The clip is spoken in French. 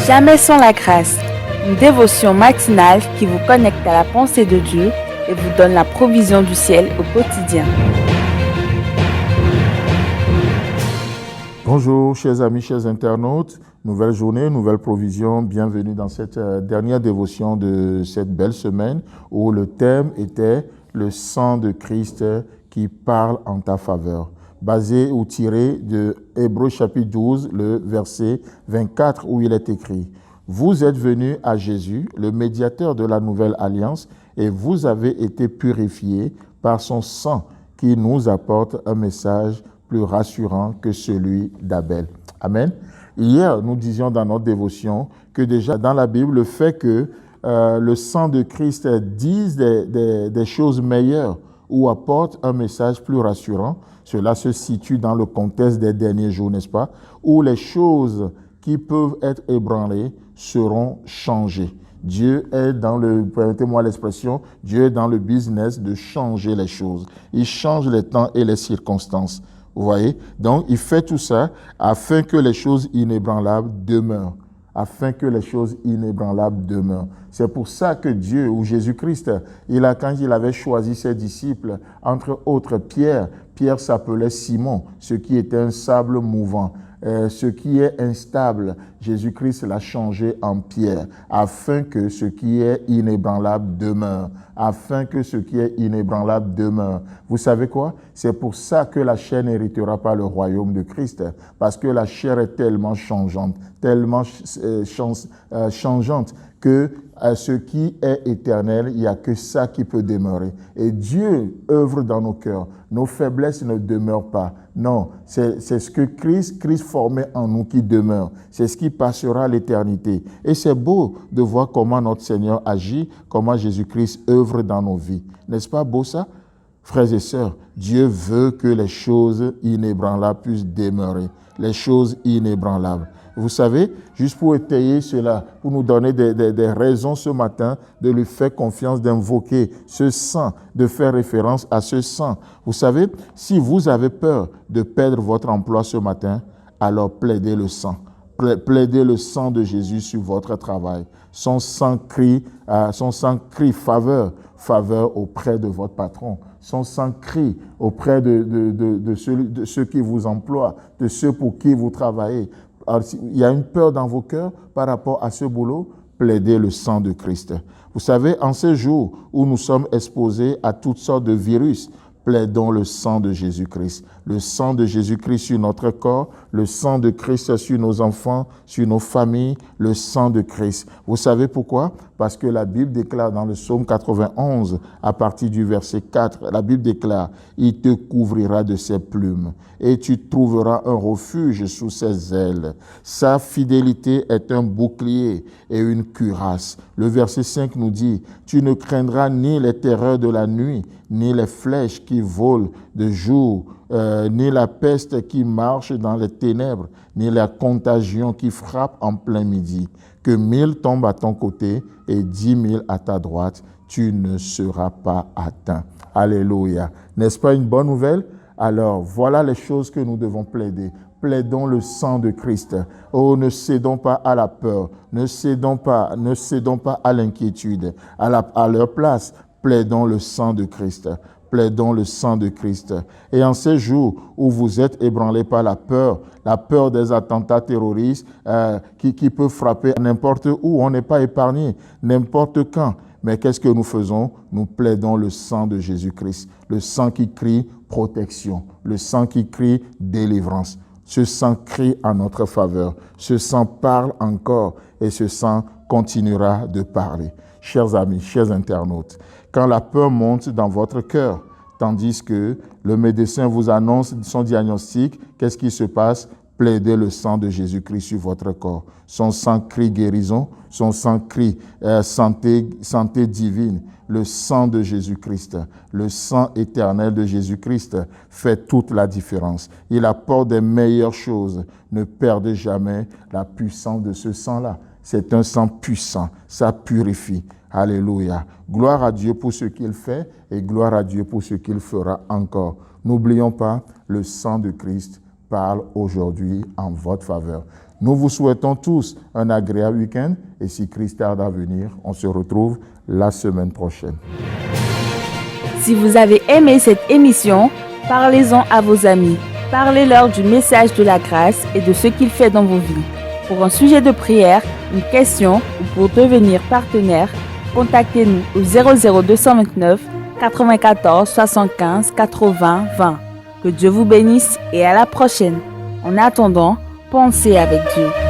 Jamais sans la grâce, une dévotion matinale qui vous connecte à la pensée de Dieu et vous donne la provision du ciel au quotidien. Bonjour chers amis, chers internautes, nouvelle journée, nouvelle provision, bienvenue dans cette dernière dévotion de cette belle semaine où le thème était le sang de Christ qui parle en ta faveur, basé ou tiré de Hébreux chapitre 12, le verset 24 où il est écrit « Vous êtes venus à Jésus, le médiateur de la nouvelle alliance, et vous avez été purifiés par son sang qui nous apporte un message plus rassurant que celui d'Abel. » Amen. Hier, nous disions dans notre dévotion que déjà dans la Bible, le fait que le sang de Christ dise des choses meilleures ou apporte un message plus rassurant, cela se situe dans le contexte des derniers jours, n'est-ce pas, où les choses qui peuvent être ébranlées seront changées. Dieu est dans permettez-moi l'expression, Dieu est dans le business de changer les choses. Il change les temps et les circonstances. Vous voyez? Donc, il fait tout ça afin que les choses inébranlables demeurent. Afin que les choses inébranlables demeurent. C'est pour ça que Dieu, ou Jésus-Christ, quand il avait choisi ses disciples, entre autres Pierre s'appelait Simon, ce qui était un sable mouvant. Ce qui est instable, Jésus-Christ l'a changé en pierre, afin que ce qui est inébranlable demeure. Afin que ce qui est inébranlable demeure. Vous savez quoi? C'est pour ça que la chair n'héritera pas le royaume de Christ, parce que la chair est tellement changeante, changeante que ce qui est éternel, il n'y a que ça qui peut demeurer. Et Dieu œuvre dans nos cœurs. Nos faiblesses ne demeurent pas. Non, c'est ce que Christ formait en nous qui demeure. C'est ce qui passera à l'éternité. Et c'est beau de voir comment notre Seigneur agit, comment Jésus-Christ œuvre dans nos vies. N'est-ce pas beau ça? Frères et sœurs, Dieu veut que les choses inébranlables puissent demeurer. Les choses inébranlables. Vous savez, juste pour étayer cela, pour nous donner des raisons ce matin de lui faire confiance, d'invoquer ce sang, de faire référence à ce sang. Vous savez, si vous avez peur de perdre votre emploi ce matin, alors plaidez le sang. Plaidez le sang de Jésus sur votre travail. Son sang crie faveur auprès de votre patron. Son sang crie auprès de ceux qui vous emploient, de ceux pour qui vous travaillez. Alors, il y a une peur dans vos cœurs par rapport à ce boulot, plaidez le sang de Christ. Vous savez, en ces jours où nous sommes exposés à toutes sortes de virus, plaidons le sang de Jésus-Christ. Le sang de Jésus-Christ sur notre corps, le sang de Christ sur nos enfants, sur nos familles, le sang de Christ. Vous savez pourquoi? Parce que la Bible déclare dans le psaume 91, à partir du verset 4, la Bible déclare « Il te couvrira de ses plumes et tu trouveras un refuge sous ses ailes. Sa fidélité est un bouclier et une cuirasse. » Le verset 5 nous dit « Tu ne craindras ni les terreurs de la nuit, ni les flèches qui volent de jour, ni la peste qui marche dans les ténèbres, ni la contagion qui frappe en plein midi. Que 1000 tombent à ton côté et 10 000 à ta droite, tu ne seras pas atteint. » Alléluia. N'est-ce pas une bonne nouvelle? Alors, voilà les choses que nous devons plaider. Plaidons le sang de Christ. Oh, ne cédons pas à la peur, ne cédons pas à l'inquiétude. À leur place, plaidons le sang de Christ. Plaidons le sang de Christ. Et en ces jours où vous êtes ébranlés par la peur des attentats terroristes qui peut frapper n'importe où, on n'est pas épargné, n'importe quand. Mais qu'est-ce que nous faisons? Nous plaidons le sang de Jésus-Christ, le sang qui crie protection, le sang qui crie délivrance. Ce sang crie en notre faveur, ce sang parle encore et ce sang continuera de parler. Chers amis, chers internautes, quand la peur monte dans votre cœur, tandis que le médecin vous annonce son diagnostic, qu'est-ce qui se passe? Plaidez le sang de Jésus-Christ sur votre corps. Son sang crie guérison, son sang crie santé divine. Le sang de Jésus-Christ, le sang éternel de Jésus-Christ fait toute la différence. Il apporte des meilleures choses. Ne perdez jamais la puissance de ce sang-là. C'est un sang puissant, ça purifie. Alléluia. Gloire à Dieu pour ce qu'il fait et gloire à Dieu pour ce qu'il fera encore. N'oublions pas, le sang de Christ parle aujourd'hui en votre faveur. Nous vous souhaitons tous un agréable week-end et si Christ tarde à venir, on se retrouve la semaine prochaine. Si vous avez aimé cette émission, parlez-en à vos amis. Parlez-leur du message de la grâce et de ce qu'il fait dans vos vies. Pour un sujet de prière, une question ou pour devenir partenaire, contactez-nous au 00229 94 75 80 20. Que Dieu vous bénisse et à la prochaine. En attendant, pensez avec Dieu.